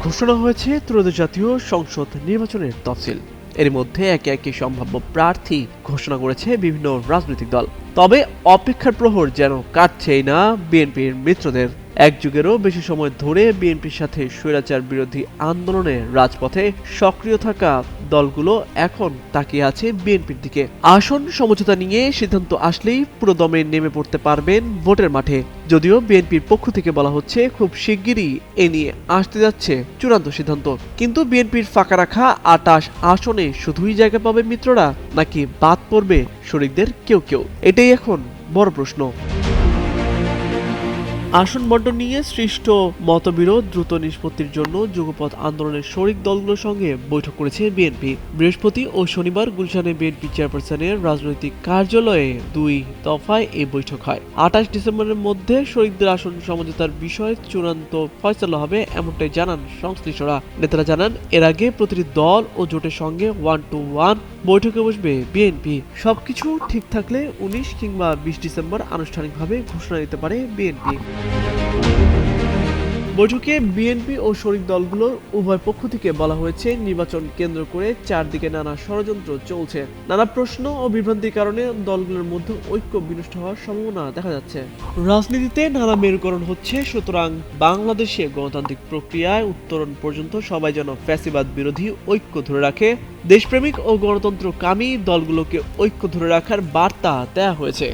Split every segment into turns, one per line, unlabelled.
ঘোষণা হয়েছে ত্রয়োদশ জাতীয় সংসদ নির্বাচনের তফসিল। এর মধ্যে একে একে সম্ভাব্য প্রার্থী ঘোষণা করেছে বিভিন্ন রাজনৈতিক দল। তবে অপেক্ষার প্রহর যেন কাটছেই না বিএনপির মিত্রদের। এক যুগেরও বেশি সময় ধরে বিএনপির সাথে স্বৈরাচার বিরোধী আন্দোলনে রাজপথে সক্রিয় থাকা দলগুলো এখন তাকিয়ে আছে বিএনপির দিকে। আসন সমঝোতা নিয়ে সিদ্ধান্ত আসলেই পুরোদমে নেমে পড়তে পারবেন ভোটের মাঠে। যদিও বিএনপির পক্ষ থেকে বলা হচ্ছে খুব শিগগিরই এ নিয়ে আসতে যাচ্ছে চূড়ান্ত সিদ্ধান্ত। কিন্তু বিএনপির ফাঁকা রাখা ২৮ আসনে শুধুই জায়গা পাবে মিত্ররা, নাকি বাদ পড়বে শরিকদের কেউ কেউ? এটাই এখন বড় প্রশ্ন। আসন বণ্টন নিয়ে সৃষ্ট মতবিরোধ দ্রুত নিষ্পত্তির জন্য যুগপৎ আন্দোলনের শরিক দলগুলোর সঙ্গে বৈঠক করেছে বিএনপি। বৃহস্পতি ও শনিবার গুলশানে বিএনপি চেয়ারপারসনের রাজনৈতিক কার্যালয়ে ২ দফায় এই বৈঠক হয়। ২৮ ডিসেম্বরের মধ্যে শরিকদের আসন সমঝোতার বিষয়ে চূড়ান্ত ফয়সালা হবে, এমনটাই জানান সংশ্লিষ্টরা। নেতারা জানান, এর আগে প্রতিটি দল ও জোটের সঙ্গে 1-to-1 বৈঠকে বসবে বিএনপি। সবকিছু ঠিক থাকলে ১৯ কিংবা ২০ ডিসেম্বর আনুষ্ঠানিকভাবে ঘোষণা দিতে পারে বিএনপি। বৈঠকে বিএনপি ও শরিক দলগুলোর উভয় পক্ষ থেকে বলা হয়েছে, নির্বাচন কেন্দ্র করে চারদিকে নানা ষড়যন্ত্র চলছে। নানা প্রশ্ন ও বিভ্রান্তির কারণে দলগুলোর মধ্যে ঐক্য বিনষ্ট হওয়ার সম্ভাবনা দেখা যাচ্ছে। রাজনীতিতে নানা মেরুকরণ হচ্ছে, সুতরাং বাংলাদেশে গণতান্ত্রিক প্রক্রিয়ায় উত্তরণ পর্যন্ত সবাই যেন ফ্যাসিবাদ বিরোধী ঐক্য ধরে রাখে। দেশপ্রেমিক ও গণতন্ত্রকামী দলগুলোকে ঐক্য ধরে রাখার বার্তা দেয়া হয়েছে।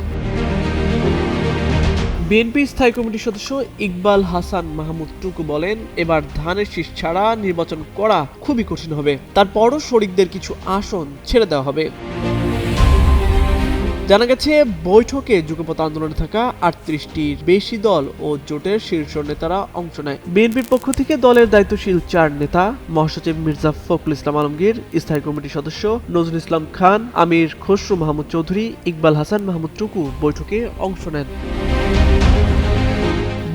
বিএনপি স্থায়ী কমিটির সদস্য ইকবাল হাসান মাহমুদ টুকু বলেন, এবার ধানের শীষ ছাড়া নির্বাচন করা খুবই কঠিন হবে। তারপরও শরিকদের কিছু আসন ছেড়ে দেওয়া হবে। জানা গেছে, বৈঠকে যুগপৎ আন্দোলনে থাকা ৩৮টির বেশি দল ও জোটের শীর্ষ নেতারা অংশ নেয়। বিএনপির পক্ষ থেকে দলের দায়িত্বশীল ৪ নেতা, মহাসচিব মির্জা ফখরুল ইসলাম আলমগীর, স্থায়ী কমিটির সদস্য নজরুল ইসলাম খান, আমির খসরু মাহমুদ চৌধুরী, ইকবাল হাসান মাহমুদ টুকু বৈঠকে অংশ নেন।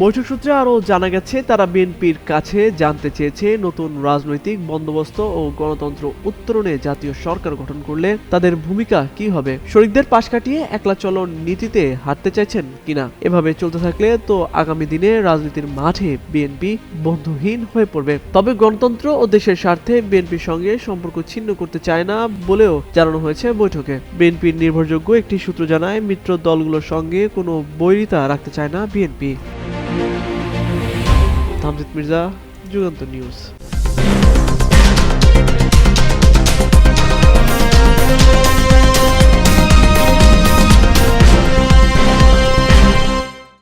বৈঠক সূত্রে আরও জানা গেছে, তারা বিএনপির কাছে জানতে চেয়েছে নতুন রাজনৈতিক বন্দোবস্ত ও গণতন্ত্র উত্তরণে জাতীয় সরকার গঠন করলে তাদের ভূমিকা কি হবে। শরিকদের পাশ কাটিয়ে একলা চলন নীতিতে হাঁটতে চাইছেন কিনা। এভাবে চলতে থাকলে তো আগামী দিনে রাজনীতির মাঠে বিএনপি বন্ধুহীন হয়ে পড়বে। তবে গণতন্ত্র ও দেশের স্বার্থে বিএনপির সঙ্গে সম্পর্ক ছিন্ন করতে চায় না বলেও জানানো হয়েছে বৈঠকে। বিএনপির নির্ভরযোগ্য একটি সূত্র জানায়, মিত্র দলগুলোর সঙ্গে কোনো বৈরিতা রাখতে চায় না বিএনপি। তামজিদ মির্জা, যুগান্তর নিউজ।